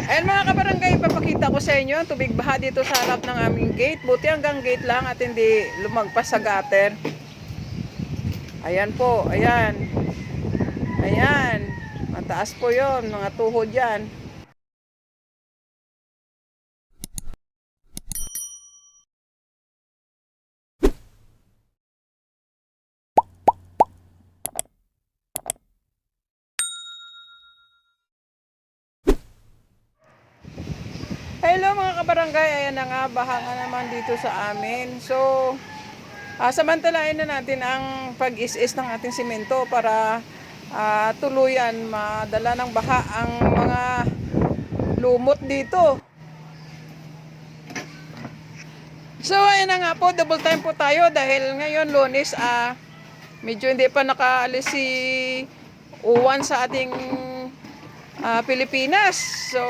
Ayan mga kabarangay, papakita ko sa inyo ang tubig baha dito sa harap ng aming gate. Buti hanggang gate lang at hindi lumagpas sa gutter. Ayan po, ayan. Ayan. Mataas po yon, mga tuhod yan. Hello mga kabarangay, ayan na nga, baha nga naman dito sa amin. So, samantalahin na natin ang pag-is-is ng ating simento para tuluyan madala ng baha ang mga lumot dito. So, ayan na nga po, double time po tayo dahil ngayon Lunes, medyo hindi pa nakaalis si Uwan sa ating Pilipinas. So,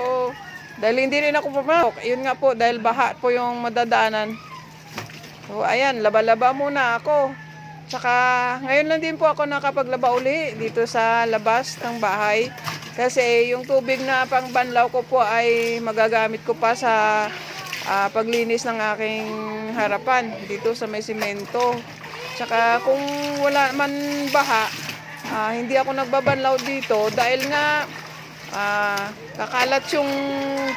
dahil hindi rin ako pumasok, yun nga po, dahil baha po yung madadaanan. So, ayan, laba-laba muna ako. Tsaka, ngayon lang din po ako nakapaglaba uli dito sa labas ng bahay. Kasi yung tubig na pangbanlaw ko po ay magagamit ko pa sa paglinis ng aking harapan dito sa may simento. Tsaka, kung wala man baha, hindi ako nagbabanlaw dito dahil nga kakalat yung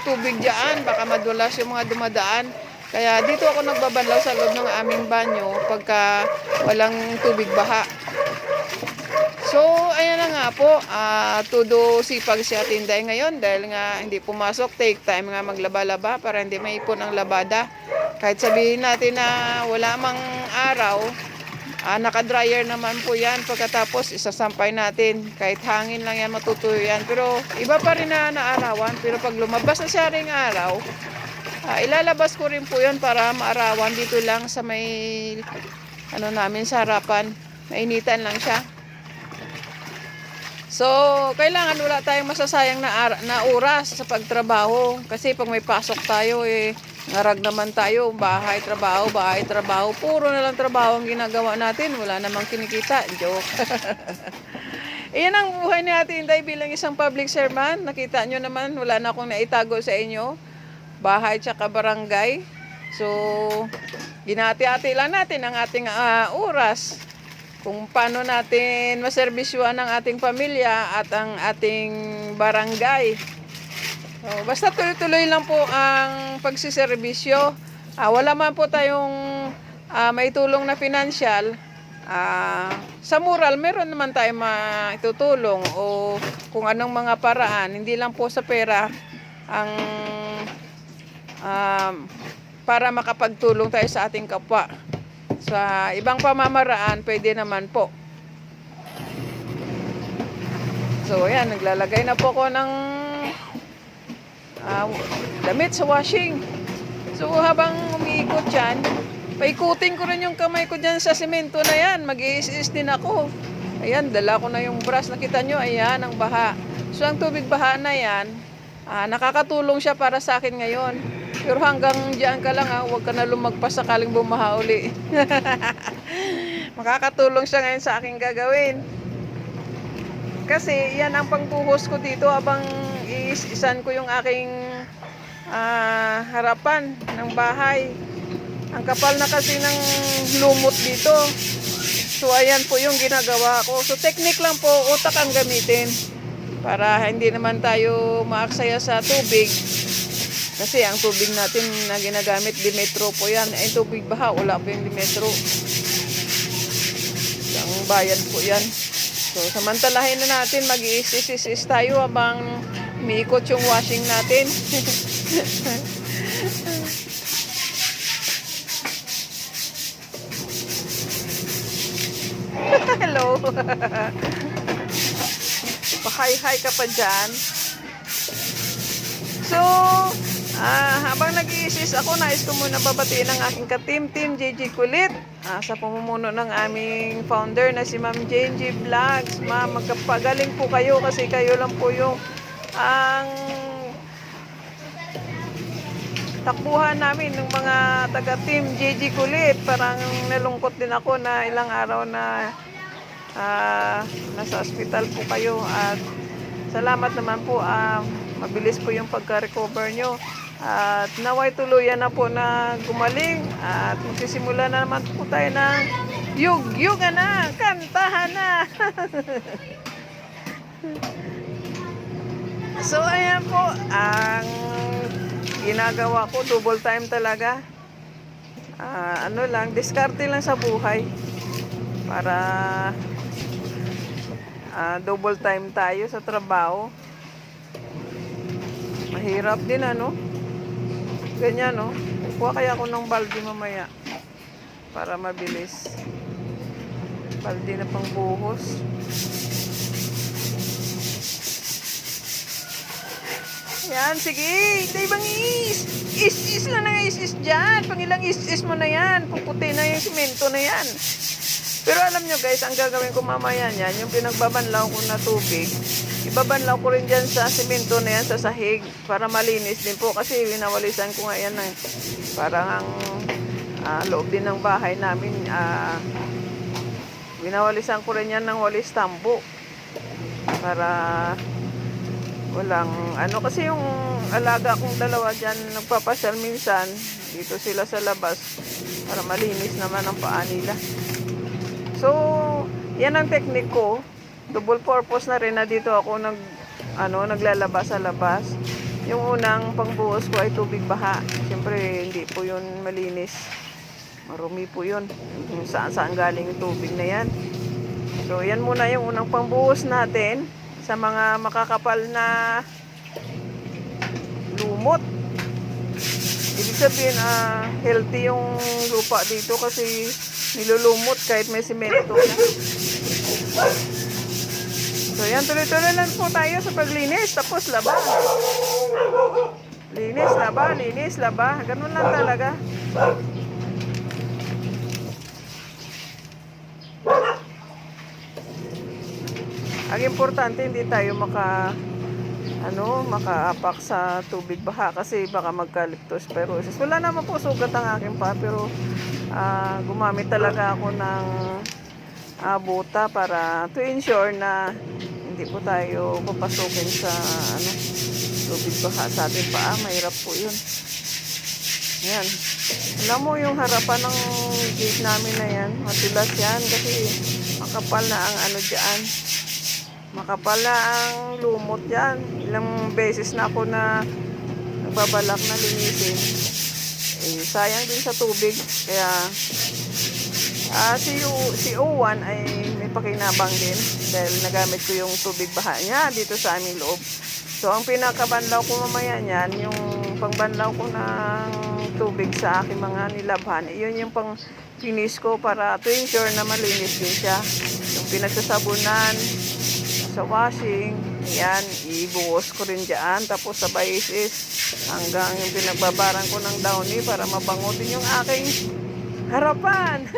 tubig dyan, baka madulas yung mga dumadaan. Kaya dito ako nagbabanlaw sa loob ng aming banyo pagka walang tubig baha. So, ayan na nga po, todo sipag si Ate Inday ngayon dahil nga hindi pumasok, take time nga maglaba-laba para hindi maipon ang labada. Kahit sabihin natin na wala mang araw, naka-dryer naman po yan. Pagkatapos isasampay natin. Kahit hangin lang yan, matutuyo yan. Pero iba pa rin na naarawan. Pero pag lumabas na siya ring araw, ilalabas ko rin po yan para maarawan dito lang sa may namin sa harapan. Mainitan lang siya. So, kailangan wala tayong masasayang na oras sa pagtrabaho. Kasi pag may pasok tayo, ngarag naman tayo, bahay, trabaho. Puro na lang trabaho ang ginagawa natin. Wala namang kinikita. Joke. Iyan ang buhay ni Ate Inday bilang isang public servant. Nakita nyo naman, wala na akong naitago sa inyo. Bahay tsaka barangay. So, ginati-ati lang natin ang ating oras. Kung paano natin maserbisyuhan ang ating pamilya at ang ating barangay. So, basta tuloy-tuloy lang po ang pagsiservisyo. Wala man po tayong maitulong na pinansyal. Sa moral, meron naman tayong maitutulong o kung anong mga paraan. Hindi lang po sa pera ang para makapagtulong tayo sa ating kapwa. Sa ibang pamamaraan, pwede naman po. So, ayan, naglalagay na po ako ng damit sa washing. So, habang umiikot yan, paikutin ko rin yung kamay ko dyan sa simento na yan. Mag-iis-is din ako. Ayan, dala ko na yung brush. Nakita nyo, ayan, ang baha. So, ang tubig baha na yan, nakakatulong siya para sa akin ngayon. Pero hanggang diyan ka lang huwag ka na lumagpas sakaling bumaha uli. Makakatulong siya ngayon sa aking gagawin. Kasi yan ang pangbuhos ko dito habang iisan ko yung aking harapan ng bahay. Ang kapal na kasi ng lumot dito. So ayan po yung ginagawa ko. So technique lang po, utak ang gamitin. Para hindi naman tayo maaksaya sa tubig. Kasi ang tubig natin na ginagamit, Dimetro po yan. Tubig baha, wala po yung Dimetro. Ang bayad po yan. So, samantalahin na natin, mag-iisis tayo habang umiikot yung washing natin. Hello. Pa-hi-hi ka pa dyan. So, habang nag-iisis ako, nais ko muna babatiin ang aking ka-team JG Kulit sa pamumuno ng aming founder na si Ma'am JG Vlogs. Ma'am, magkapagaling po kayo kasi kayo lang po yung ang takbuhan namin ng mga taga-team JG Kulit. Parang nalungkot din ako na ilang araw na nasa ospital po kayo at salamat naman po mabilis po yung pagka-recover nyo. At naway tuluyan na po na gumaling. At magsisimula na naman po tayo ng yug-yugan na, kantahan na. So, ayan po, ang ginagawa ko, double time talaga. Ano lang, diskarte lang sa buhay. Para double time tayo sa trabaho. Mahirap din, ano? Ganyan, no? Kuha kaya ako ng balde mamaya. Para mabilis. Balde na pang buhos. Yan, sige. Ito ibang is lang na is dyan. Pangilang is mo na yan. Puputi na yung simento na yan. Pero alam nyo guys, ang gagawin ko mamaya niyan, yung pinagbabanlaw ko na tubig, ibabanlaw ko rin dyan sa simento na yan, sa sahig, para malinis din po. Kasi winawalisan ko nga yan ng parang loob din ng bahay namin. Winawalisan ko rin yan ng walis tambo. Para walang ano, kasi yung alaga kong dalawa dyan nagpapasyal minsan dito sila sa labas para malinis naman ang paa nila. So yan ang technique ko, double purpose na rin na dito ako naglalabas sa labas. Yung unang pangbuhos ko ay tubig baha, siyempre hindi po yun malinis, marumi po yun kung saan galing yung tubig na yan. So yan muna yung unang pangbuhos natin sa mga makakapal na lumot. Ibig sabihin, healthy yung lupa dito kasi nilulumot kahit may simento na. So yan, tuloy-tuloy lang po tayo sa paglinis. Tapos laba. Linis, laba, linis, laba. Ganun lang talaga. Ang importante, hindi tayo makaapak sa tubig baha kasi baka magka-leptospirosis. Wala naman po sugat ang aking pa, pero gumamit talaga ako ng buta para to ensure na hindi po tayo papasukin sa tubig baha sa ating paa. Mahirap po yun. Yan. Alam mo yung harapan ng gate namin na yan, matilas yan kasi makapal na ang dyan. Makapal na ang lumot yan. Ilang beses na ako na nagbabalak na linisin. Sayang din sa tubig. Kaya si O1 ay may pakinabang din dahil nagamit ko yung tubig baha niya dito sa aming loob. So ang pinakabanlaw ko mamaya niyan, yung pangbanlaw ko ng tubig sa aking mga nilabhan, yun yung pang finish ko para to ensure na malinis din siya. Yung pinagsasabunan sa washing, yan, ibuhos ko rin dyan. Tapos sa baisis, hanggang yung pinagbabaran ko ng downy para mabango din yung aking harapan.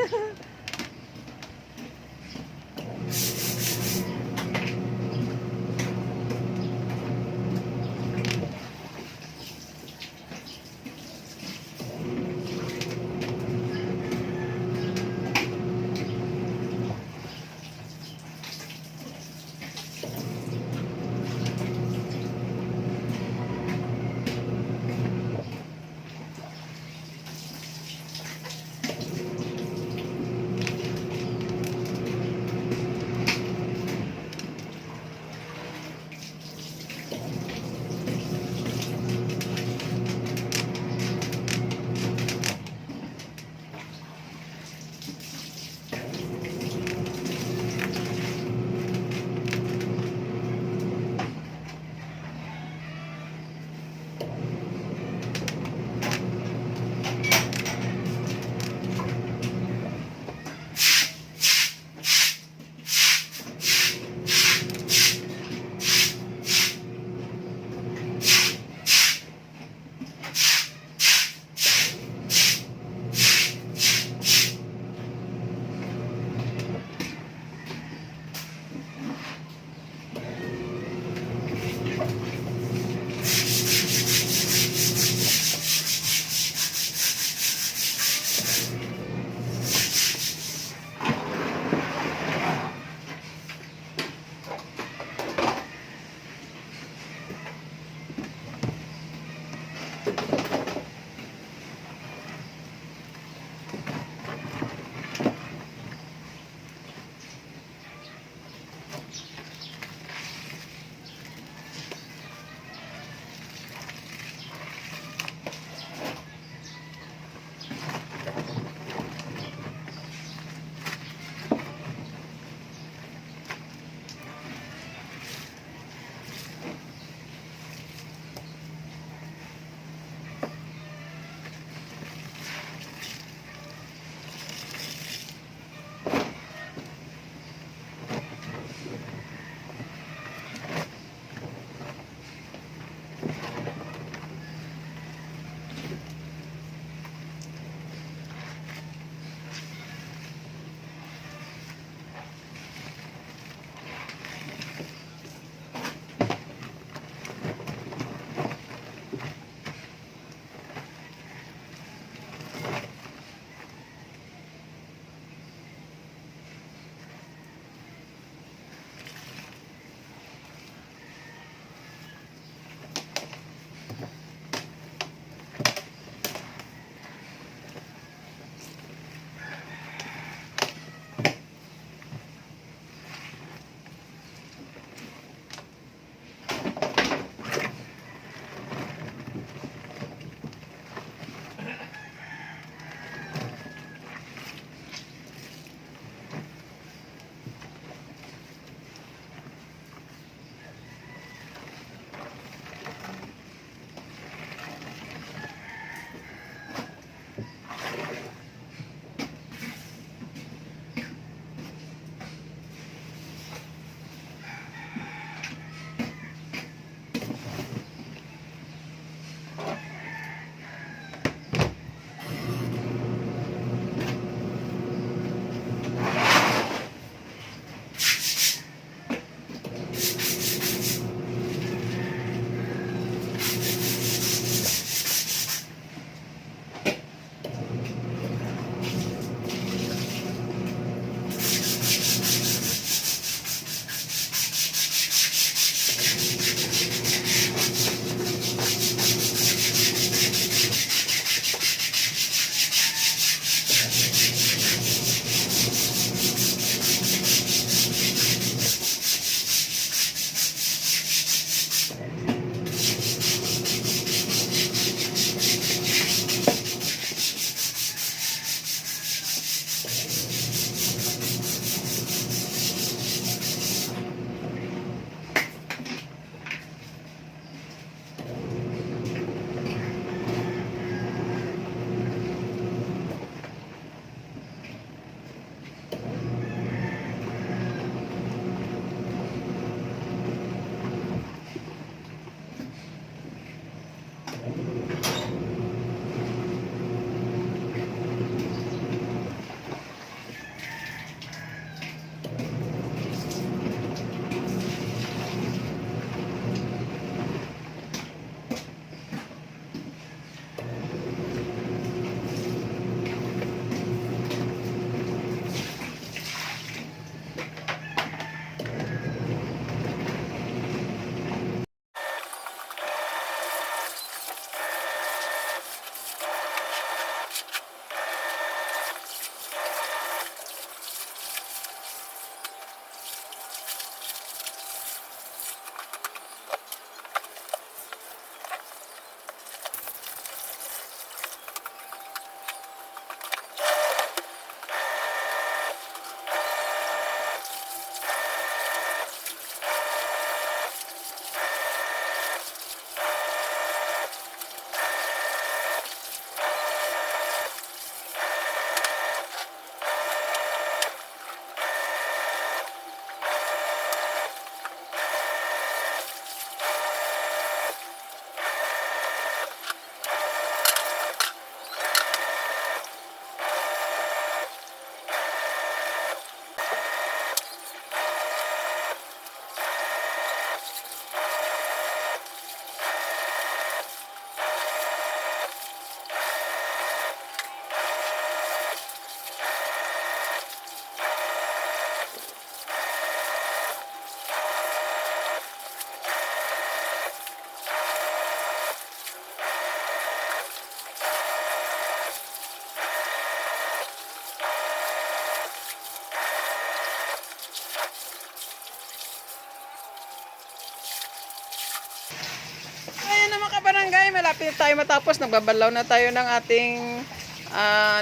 barangay, malapit na tayo matapos. Nagbabalaw na tayo ng ating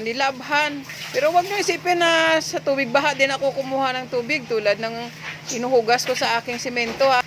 nilabhan. Pero wag niyo isipin na sa tubig baha din ako kumuha ng tubig tulad ng inuhugas ko sa aking simento ha.